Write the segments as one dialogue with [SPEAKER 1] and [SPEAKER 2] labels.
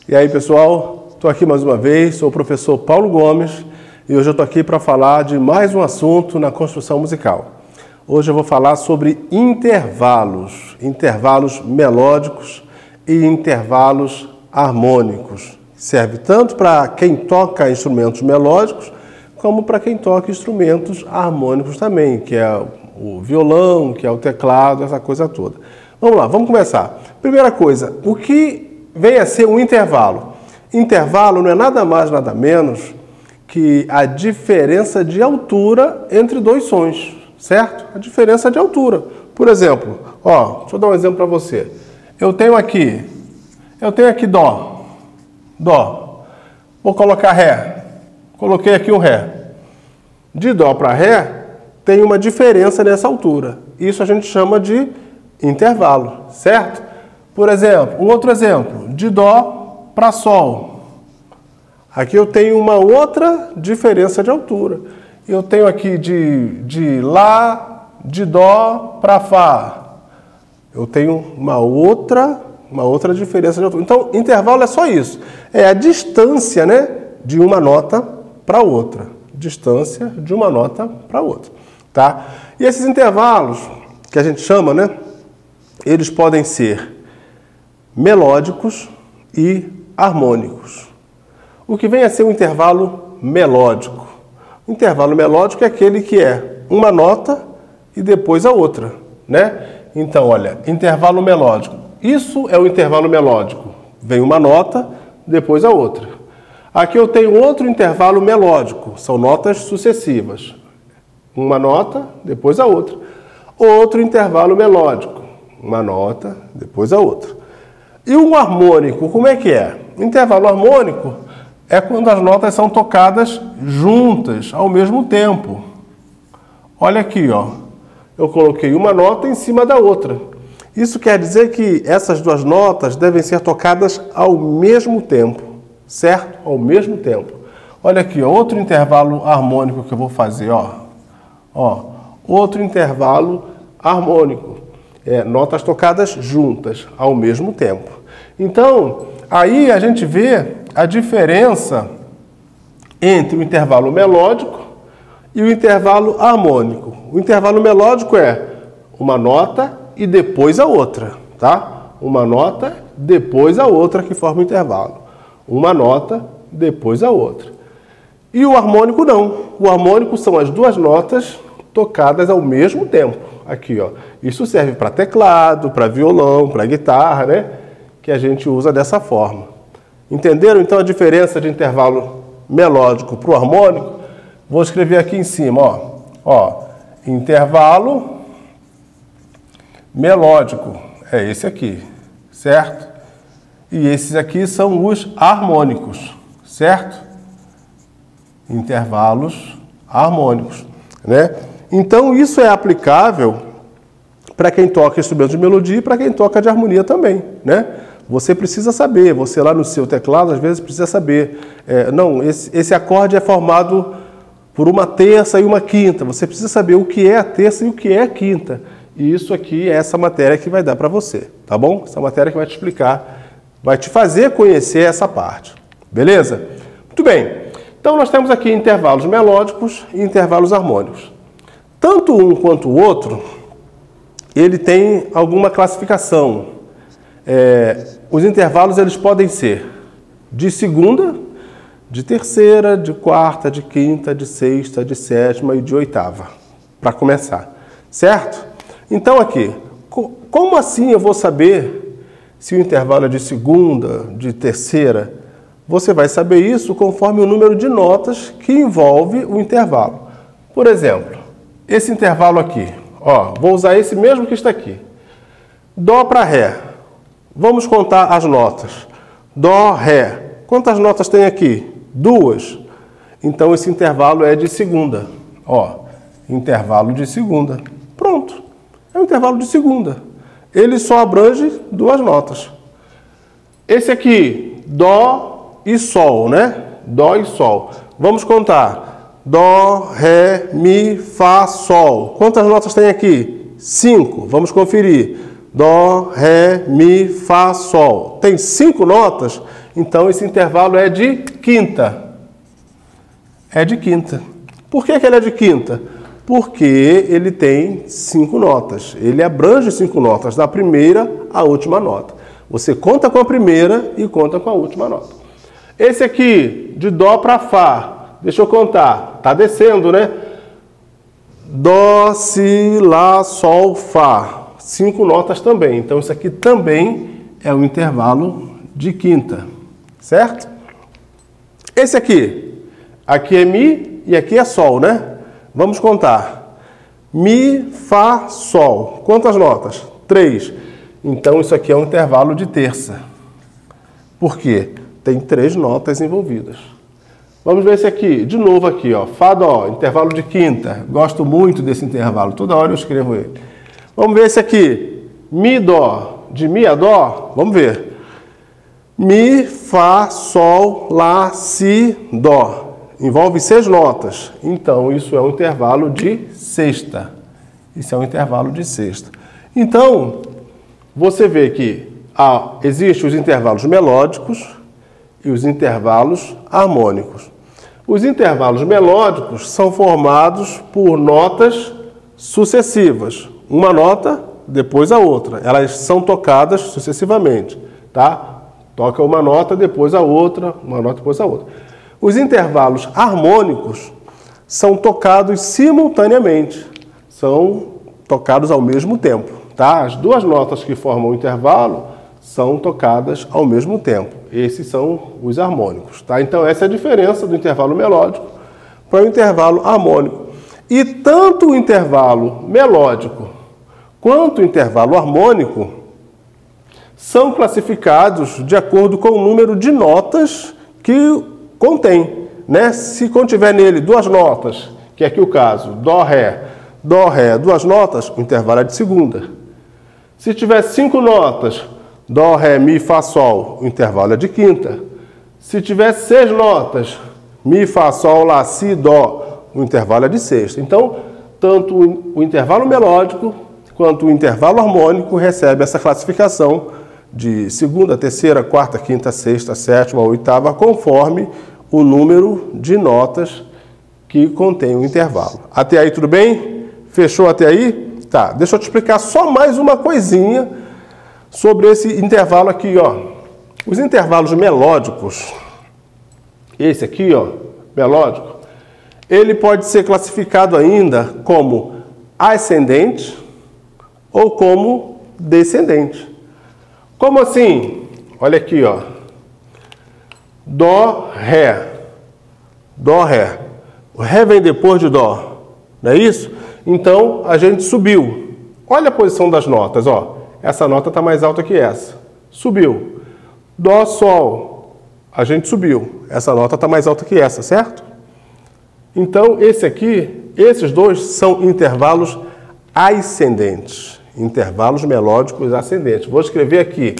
[SPEAKER 1] E aí, pessoal, estou aqui mais uma vez, sou o professor Paulo Gomes e hoje eu estou aqui para falar de mais um assunto na construção musical. Hoje eu vou falar sobre intervalos, intervalos melódicos e intervalos harmônicos. Serve tanto para quem toca instrumentos melódicos como para quem toca instrumentos harmônicos também, que é o violão, que é o teclado, essa coisa toda. Vamos lá, vamos começar. Primeira coisa, o que vem a ser um intervalo? Intervalo não é nada mais, nada menos que a diferença de altura entre dois sons, certo? A diferença de altura. Por exemplo, deixa eu dar um exemplo para você. Eu tenho aqui Dó. Dó. Vou colocar Ré. Coloquei aqui um Ré. De Dó para Ré, tem uma diferença nessa altura. Isso a gente chama de intervalo, certo? Por exemplo, um outro exemplo, de Dó para Sol. Aqui eu tenho uma outra diferença de altura. Eu tenho aqui de Lá, de Dó para Fá. Eu tenho uma outra diferença de altura. Então, intervalo é só isso. É a distância, né, de uma nota para outra. Distância de uma nota para outra, tá? E esses intervalos, que a gente chama, né, eles podem ser melódicos e harmônicos. O que vem a ser um intervalo melódico? O intervalo melódico é aquele que é uma nota e depois a outra, né? Então, olha, intervalo melódico. Isso é o intervalo melódico. Vem uma nota, depois a outra. Aqui eu tenho outro intervalo melódico. São notas sucessivas. Uma nota, depois a outra. Outro intervalo melódico. Uma nota, depois a outra. E o harmônico, como é que é? O intervalo harmônico é quando as notas são tocadas juntas, ao mesmo tempo. Olha aqui, eu coloquei uma nota em cima da outra. Isso quer dizer que essas duas notas devem ser tocadas ao mesmo tempo, certo? Ao mesmo tempo. Olha aqui, outro intervalo harmônico que eu vou fazer, outro intervalo harmônico. Notas tocadas juntas, ao mesmo tempo. Então, aí a gente vê a diferença entre o intervalo melódico e o intervalo harmônico. O intervalo melódico é uma nota e depois a outra, tá? Uma nota, depois a outra que forma o intervalo. Uma nota, depois a outra. E o harmônico não. O harmônico são as duas notas tocadas ao mesmo tempo. Aqui, Isso serve para teclado, para violão, para guitarra, né? Que a gente usa dessa forma. Entenderam, então, a diferença de intervalo melódico para o harmônico? Vou escrever aqui em cima, intervalo melódico. É esse aqui, certo? E esses aqui são os harmônicos, certo? Intervalos harmônicos, né? Então, isso é aplicável para quem toca instrumentos de melodia e para quem toca de harmonia também, né? Você precisa saber, você lá no seu teclado, às vezes, precisa saber. Esse acorde é formado por uma terça e uma quinta. Você precisa saber o que é a terça e o que é a quinta. E isso aqui é essa matéria que vai dar para você, tá bom? Essa matéria que vai te explicar, vai te fazer conhecer essa parte. Beleza? Muito bem. Então, nós temos aqui intervalos melódicos e intervalos harmônicos. Tanto um quanto o outro, ele tem alguma classificação. Os intervalos eles podem ser de segunda, de terceira, de quarta, de quinta, de sexta, de sétima e de oitava, para começar, certo? Então aqui, como assim eu vou saber se o intervalo é de segunda, de terceira? Você vai saber isso conforme o número de notas que envolve o intervalo. Por exemplo, esse intervalo aqui, vou usar esse mesmo que está aqui. Dó para Ré. Vamos contar as notas. Dó, Ré. Quantas notas tem aqui? 2. Então esse intervalo é de segunda. Intervalo de segunda. Pronto. É um intervalo de segunda. Ele só abrange 2 notas. Esse aqui, Dó e Sol, né? Dó e Sol. Vamos contar. Dó, Ré, Mi, Fá, Sol. Quantas notas tem aqui? 5. Vamos conferir. Dó, Ré, Mi, Fá, Sol. Tem 5 notas, então esse intervalo é de quinta. É de quinta. Por que ele é de quinta? Porque ele tem 5 notas. Ele abrange 5 notas, da primeira à última nota. Você conta com a primeira e conta com a última nota. Esse aqui, de Dó para Fá, deixa eu contar, tá descendo, né? Dó, Si, Lá, Sol, Fá. 5 notas também. Então, isso aqui também é um intervalo de quinta, certo? Esse aqui é Mi e aqui é Sol, né? Vamos contar. Mi, Fá, Sol. Quantas notas? 3. Então, isso aqui é um intervalo de terça. Por quê? Tem 3 notas envolvidas. Vamos ver esse aqui. De novo aqui, ó. Fá, Dó, intervalo de quinta. Gosto muito desse intervalo. Toda hora eu escrevo ele. Vamos ver esse aqui. Mi, Dó. De Mi a Dó, vamos ver. Mi, Fá, Sol, Lá, Si, Dó. Envolve 6 notas. Então, isso é um intervalo de sexta. Isso é um intervalo de sexta. Então, você vê que existem os intervalos melódicos e os intervalos harmônicos. Os intervalos melódicos são formados por notas sucessivas. Uma nota, depois a outra. Elas são tocadas sucessivamente, tá? Toca uma nota, depois a outra, uma nota, depois a outra. Os intervalos harmônicos são tocados simultaneamente. São tocados ao mesmo tempo, tá? As 2 notas que formam o intervalo são tocadas ao mesmo tempo. Esses são os harmônicos, tá? Então, essa é a diferença do intervalo melódico para o intervalo harmônico. E tanto o intervalo melódico quanto o intervalo harmônico são classificados de acordo com o número de notas que contém, né? Se contiver nele 2 notas, que é aqui o caso, Dó, Ré, 2 notas, o intervalo é de segunda. Se tiver 5 notas, Dó, Ré, Mi, Fá, Sol, o intervalo é de quinta. Se tiver 6 notas, Mi, Fá, Sol, Lá, Si, Dó, o intervalo é de sexta. Então, tanto o intervalo melódico quanto o intervalo harmônico recebe essa classificação de segunda, terceira, quarta, quinta, sexta, sétima, oitava, conforme o número de notas que contém o intervalo. Até aí tudo bem? Fechou até aí? Tá, deixa eu te explicar só mais uma coisinha sobre esse intervalo aqui, ó. Os intervalos melódicos, esse aqui, ó, melódico, ele pode ser classificado ainda como ascendente ou como descendente. Como assim? Olha aqui, ó. Dó, Ré. Dó, Ré. O Ré vem depois de Dó, não é isso? Então, a gente subiu. Olha a posição das notas, ó. Essa nota está mais alta que essa. Subiu. Dó, Sol. A gente subiu. Essa nota está mais alta que essa, certo? Então, esses 2 são intervalos ascendentes. Intervalos melódicos ascendentes. Vou escrever aqui,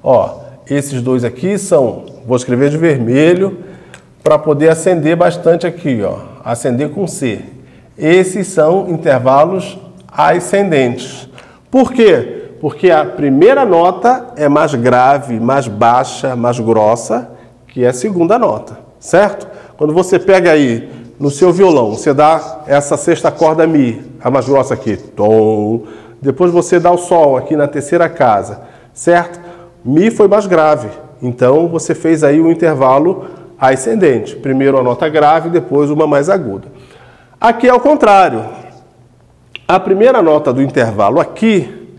[SPEAKER 1] ó. Esses 2 aqui vou escrever de vermelho para poder acender bastante aqui, ó. Acender com C. Esses são intervalos ascendentes. Por quê? Porque a primeira nota é mais grave, mais baixa, mais grossa que a segunda nota, certo? Quando você pega aí no seu violão, você dá essa sexta corda Mi, a mais grossa aqui, tom. Depois você dá o Sol aqui na terceira casa, certo? Mi foi mais grave, então você fez aí um intervalo ascendente. Primeiro a nota grave, depois uma mais aguda. Aqui é o contrário. A primeira nota do intervalo aqui,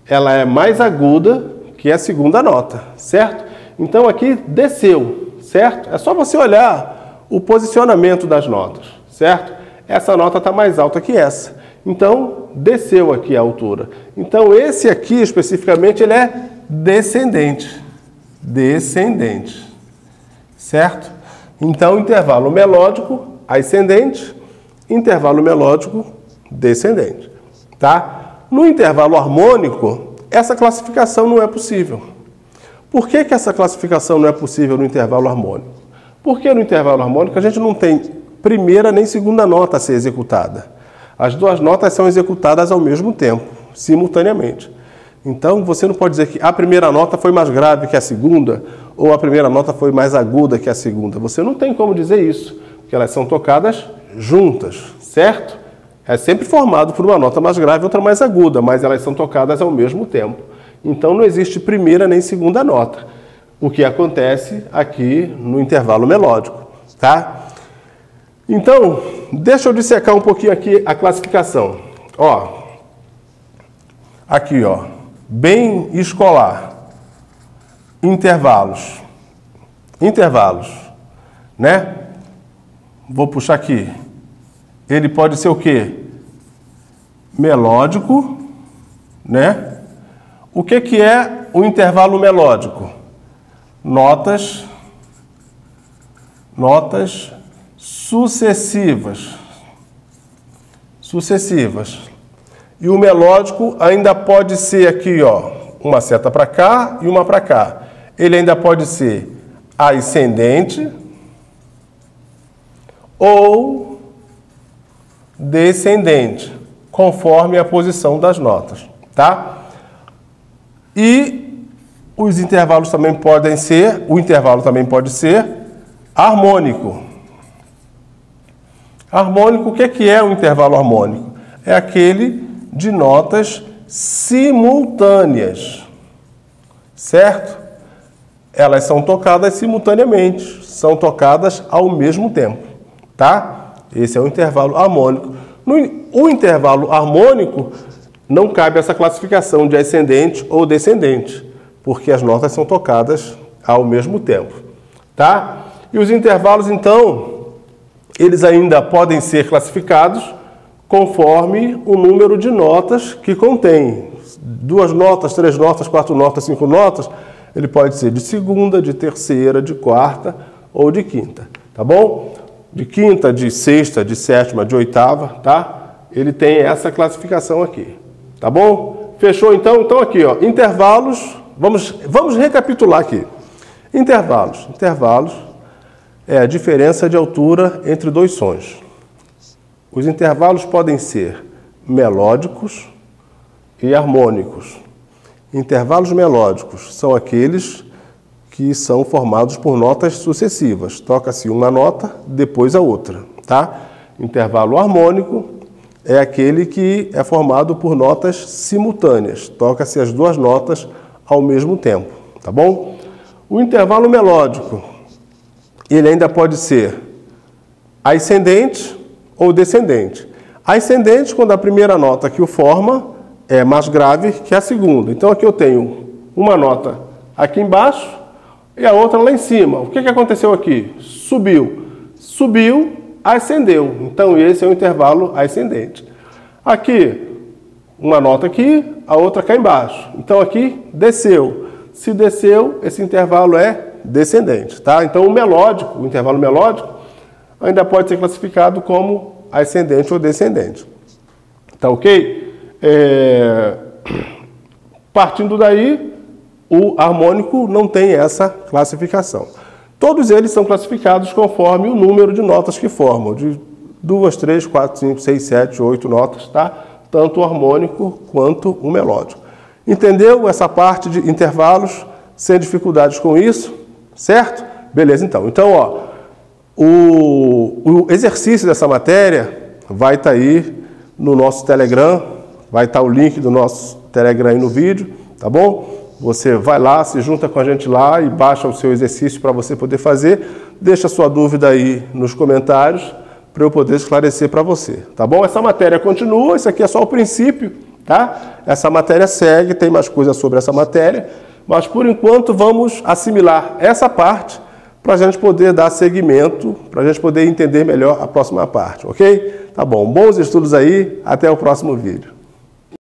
[SPEAKER 1] ela é mais aguda que a segunda nota, certo? Então aqui desceu, certo? É só você olhar o posicionamento das notas, certo? Essa nota está mais alta que essa. Então, desceu aqui a altura. Então, esse aqui, especificamente, ele é descendente. Descendente. Certo? Então, intervalo melódico, ascendente. Intervalo melódico, descendente. Tá? No intervalo harmônico, essa classificação não é possível. Por que essa classificação não é possível no intervalo harmônico? Porque no intervalo harmônico a gente não tem primeira nem segunda nota a ser executada. As 2 notas são executadas ao mesmo tempo, simultaneamente. Então, você não pode dizer que a primeira nota foi mais grave que a segunda, ou a primeira nota foi mais aguda que a segunda. Você não tem como dizer isso, porque elas são tocadas juntas, certo? É sempre formado por uma nota mais grave e outra mais aguda, mas elas são tocadas ao mesmo tempo. Então, não existe primeira nem segunda nota, o que acontece aqui no intervalo melódico, tá? Então, deixa eu dissecar um pouquinho aqui a classificação. Ó, aqui, ó, bem escolar, intervalos, né? Vou puxar aqui. Ele pode ser o quê? Melódico, né? O que é o intervalo melódico? Notas sucessivas. E o melódico ainda pode ser aqui, ó, uma seta para cá e uma para cá. Ele ainda pode ser ascendente ou descendente, conforme a posição das notas, tá? E os intervalos também podem ser, o intervalo também pode ser harmônico. Harmônico, o que é o intervalo harmônico? É aquele de notas simultâneas, certo? Elas são tocadas simultaneamente, são tocadas ao mesmo tempo, tá? Esse é o intervalo harmônico. O intervalo harmônico não cabe essa classificação de ascendente ou descendente, porque as notas são tocadas ao mesmo tempo, tá? E os intervalos, então, eles ainda podem ser classificados conforme o número de notas que contém. 2 notas, 3 notas, 4 notas, 5 notas, ele pode ser de segunda, de terceira, de quarta ou de quinta, tá bom? De quinta, de sexta, de sétima, de oitava, tá? Ele tem essa classificação aqui, tá bom? Fechou então? Então aqui, ó, intervalos, vamos recapitular aqui. Intervalos é a diferença de altura entre 2 sons. Os intervalos podem ser melódicos e harmônicos. Intervalos melódicos são aqueles que são formados por notas sucessivas. Toca-se uma nota, depois a outra, tá? Intervalo harmônico é aquele que é formado por notas simultâneas. Toca-se as 2 notas ao mesmo tempo, tá bom? O intervalo melódico, ele ainda pode ser ascendente ou descendente. Ascendente, quando a primeira nota que o forma é mais grave que a segunda. Então, aqui eu tenho uma nota aqui embaixo e a outra lá em cima. O que aconteceu aqui? Subiu, ascendeu. Então, esse é o intervalo ascendente. Aqui, uma nota aqui, a outra cá embaixo. Então, aqui, desceu. Se desceu, esse intervalo é descendente, tá? Então, o intervalo melódico, ainda pode ser classificado como ascendente ou descendente. Tá ok? Partindo daí, o harmônico não tem essa classificação. Todos eles são classificados conforme o número de notas que formam, de 2, 3, 4, 5, 6, 7, 8 notas, tá? Tanto o harmônico quanto o melódico. Entendeu essa parte de intervalos, sem dificuldades com isso, certo? Beleza, então. Então, ó, o exercício dessa matéria vai estar aí no nosso Telegram, vai estar o link do nosso Telegram aí no vídeo, tá bom? Você vai lá, se junta com a gente lá e baixa o seu exercício para você poder fazer. Deixa a sua dúvida aí nos comentários para eu poder esclarecer para você, tá bom? Essa matéria continua, isso aqui é só o princípio, tá? Essa matéria segue, tem mais coisas sobre essa matéria, mas por enquanto vamos assimilar essa parte para a gente poder dar seguimento, para a gente poder entender melhor a próxima parte, ok? Tá bom, bons estudos aí, até o próximo vídeo.